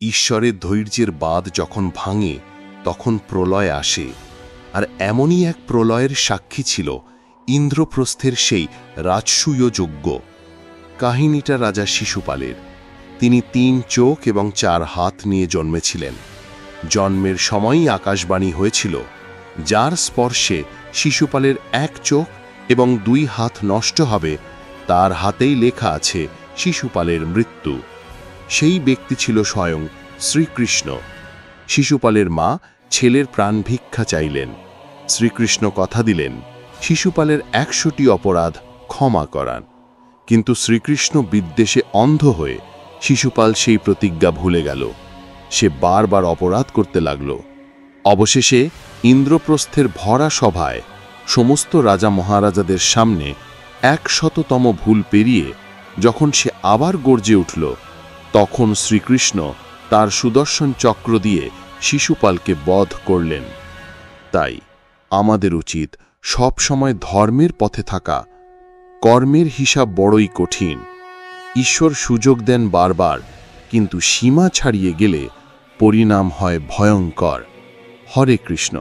ঈশ্বরের ধৈর্যের বাঁধ যখন ভাঙে তখন প্রলয় আসে, আর এমনই এক প্রলয়ের সাক্ষী ছিল ইন্দ্রপ্রস্থের সেই রাজসূয় যজ্ঞ। কাহিনীটা রাজা শিশুপালের। তিনি 3 চোখ এবং 4 হাত নিয়ে জন্মেছিলেন। জন্মের সময়ই আকাশবাণী হয়েছিল, যার স্পর্শে শিশুপালের 1 চোখ এবং 2 হাত নষ্ট হবে, তার হাতেই লেখা আছে শিশুপালের মৃত্যু। সেই ব্যক্তি ছিল স্বয়ং শ্রীকৃষ্ণ। শিশুপালের মা ছেলের প্রাণ ভিক্ষা চাইলেন। শ্রীকৃষ্ণ কথা দিলেন শিশুপালের 100টি অপরাধ ক্ষমা করান। কিন্তু শ্রীকৃষ্ণ বিদ্বেষে অন্ধ হয়ে শিশুপাল সেই প্রতিজ্ঞা ভুলে গেল। সে বারবার অপরাধ করতে লাগল। অবশেষে ইন্দ্রপ্রস্থের ভরা সভায় সমস্ত রাজা মহারাজাদের সামনে 100তম ভুল পেরিয়ে যখন সে আবার গর্জে উঠল, তখন শ্রীকৃষ্ণ তার সুদর্শন চক্র দিয়ে শিশুপালকে বধ করলেন। তাই আমাদের উচিত সব সময় ধর্মের পথে থাকা। কর্মের হিসাব বড়ই কঠিন। ঈশ্বর সুযোগ দেন বারবার, কিন্তু সীমা ছাড়িয়ে গেলে পরিণাম হয় ভয়ঙ্কর। হরে কৃষ্ণ।